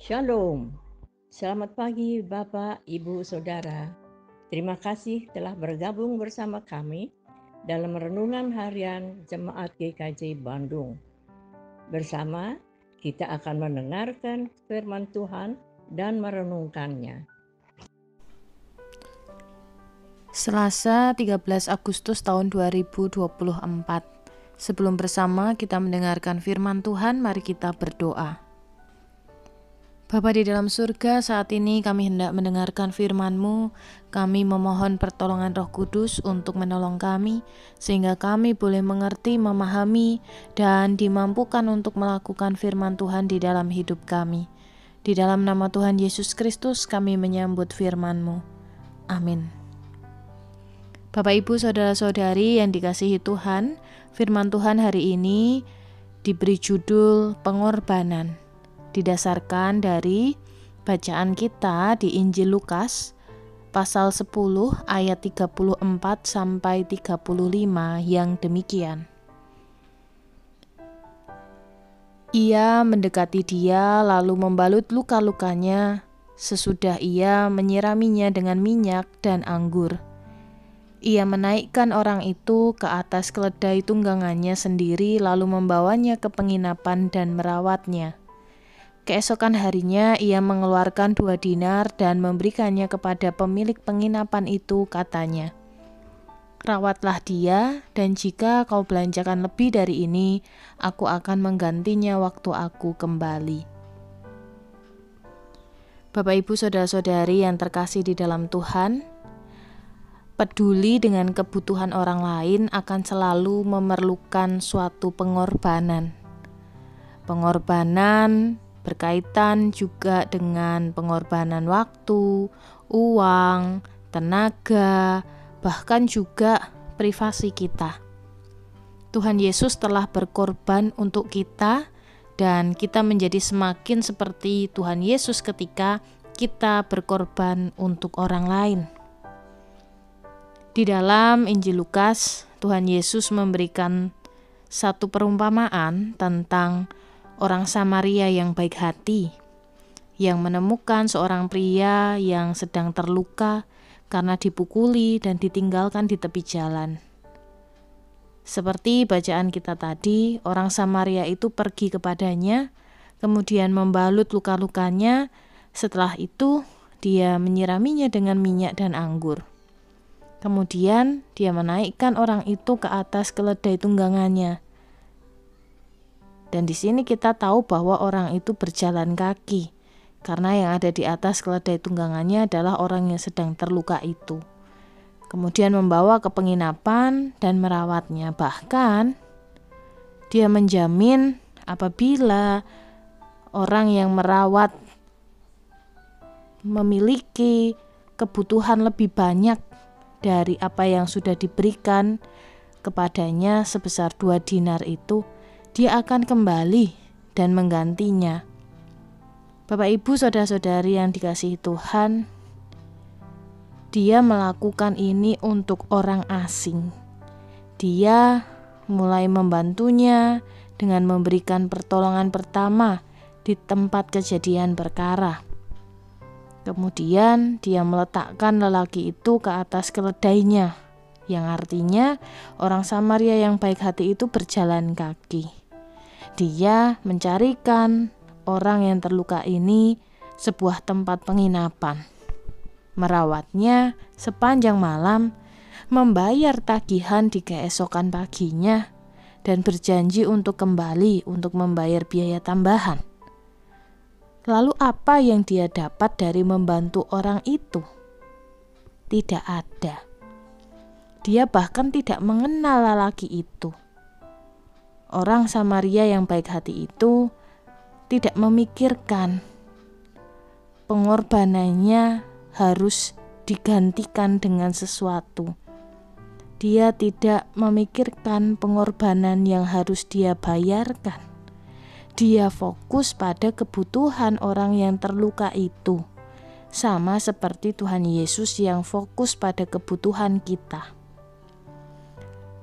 Shalom. Selamat pagi Bapak, Ibu, Saudara. Terima kasih telah bergabung bersama kami dalam renungan harian Jemaat GKJ Bandung. Bersama kita akan mendengarkan firman Tuhan dan merenungkannya. Selasa 13 Agustus tahun 2024. Sebelum bersama kita mendengarkan firman Tuhan, mari kita berdoa. Bapa di dalam surga, saat ini kami hendak mendengarkan firman-Mu. Kami memohon pertolongan Roh Kudus untuk menolong kami, sehingga kami boleh mengerti, memahami, dan dimampukan untuk melakukan firman Tuhan di dalam hidup kami. Di dalam nama Tuhan Yesus Kristus kami menyambut firman-Mu. Amin. Bapak, Ibu, Saudara-saudari yang dikasihi Tuhan, firman Tuhan hari ini diberi judul pengorbanan. Didasarkan dari bacaan kita di Injil Lukas pasal 10 ayat 34 sampai 35 yang demikian. Ia mendekati dia lalu membalut luka-lukanya, sesudah ia menyiraminya dengan minyak dan anggur. Ia menaikkan orang itu ke atas keledai tunggangannya sendiri lalu membawanya ke penginapan dan merawatnya. Keesokan harinya ia mengeluarkan 2 dinar dan memberikannya kepada pemilik penginapan itu, katanya, "Rawatlah dia, dan jika kau belanjakan lebih dari ini, aku akan menggantinya waktu aku kembali." Bapak, Ibu, Saudara-saudari yang terkasih di dalam Tuhan, peduli dengan kebutuhan orang lain akan selalu memerlukan suatu pengorbanan. Pengorbanan berkaitan juga dengan pengorbanan waktu, uang, tenaga, bahkan juga privasi kita. Tuhan Yesus telah berkorban untuk kita, dan kita menjadi semakin seperti Tuhan Yesus ketika kita berkorban untuk orang lain. Di dalam Injil Lukas, Tuhan Yesus memberikan satu perumpamaan tentang orang Samaria yang baik hati, yang menemukan seorang pria yang sedang terluka karena dipukuli dan ditinggalkan di tepi jalan. Seperti bacaan kita tadi, orang Samaria itu pergi kepadanya, kemudian membalut luka-lukanya, setelah itu dia menyiraminya dengan minyak dan anggur. Kemudian dia menaikkan orang itu ke atas keledai tunggangannya. Dan di sini kita tahu bahwa orang itu berjalan kaki, karena yang ada di atas keledai tunggangannya adalah orang yang sedang terluka itu. Kemudian membawa ke penginapan dan merawatnya. Bahkan dia menjamin apabila orang yang merawat memiliki kebutuhan lebih banyak dari apa yang sudah diberikan kepadanya sebesar 2 dinar itu, dia akan kembali dan menggantinya. Bapak, Ibu, Saudara-saudari yang dikasihi Tuhan, dia melakukan ini untuk orang asing. Dia mulai membantunya dengan memberikan pertolongan pertama di tempat kejadian perkara. Kemudian dia meletakkan lelaki itu ke atas keledainya, yang artinya orang Samaria yang baik hati itu berjalan kaki. Dia mencarikan orang yang terluka ini sebuah tempat penginapan, merawatnya sepanjang malam, membayar tagihan di keesokan paginya, dan berjanji untuk kembali untuk membayar biaya tambahan. Lalu apa yang dia dapat dari membantu orang itu? Tidak ada. Dia bahkan tidak mengenal lelaki itu. Orang Samaria yang baik hati itu tidak memikirkan pengorbanannya harus digantikan dengan sesuatu. Dia tidak memikirkan pengorbanan yang harus dia bayarkan. Dia fokus pada kebutuhan orang yang terluka itu, sama seperti Tuhan Yesus yang fokus pada kebutuhan kita.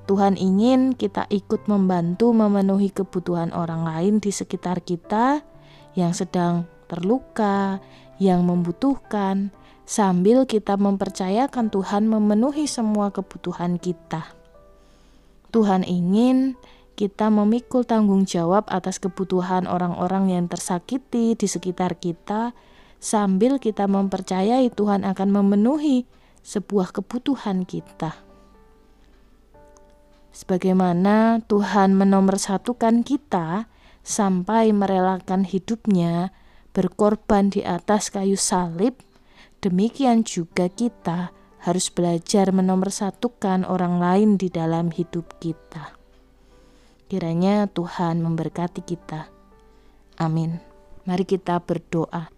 Tuhan ingin kita ikut membantu memenuhi kebutuhan orang lain di sekitar kita yang sedang terluka, yang membutuhkan, sambil kita mempercayakan Tuhan memenuhi semua kebutuhan kita. Tuhan ingin kita memikul tanggung jawab atas kebutuhan orang-orang yang tersakiti di sekitar kita, sambil kita mempercayai Tuhan akan memenuhi sebuah kebutuhan kita. Sebagaimana Tuhan menomorsatukan kita sampai merelakan hidupnya berkorban di atas kayu salib, demikian juga kita harus belajar menomorsatukan orang lain di dalam hidup kita. Kiranya Tuhan memberkati kita. Amin. Mari kita berdoa.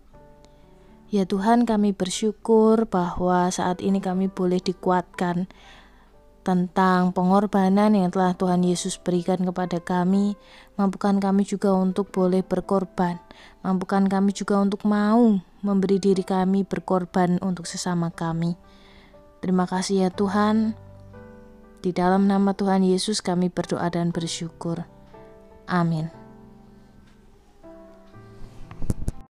Ya Tuhan, kami bersyukur bahwa saat ini kami boleh dikuatkan tentang pengorbanan yang telah Tuhan Yesus berikan kepada kami. Mampukan kami juga untuk boleh berkorban. Mampukan kami juga untuk mau memberi diri kami berkorban untuk sesama kami. Terima kasih ya Tuhan. Di dalam nama Tuhan Yesus kami berdoa dan bersyukur. Amin.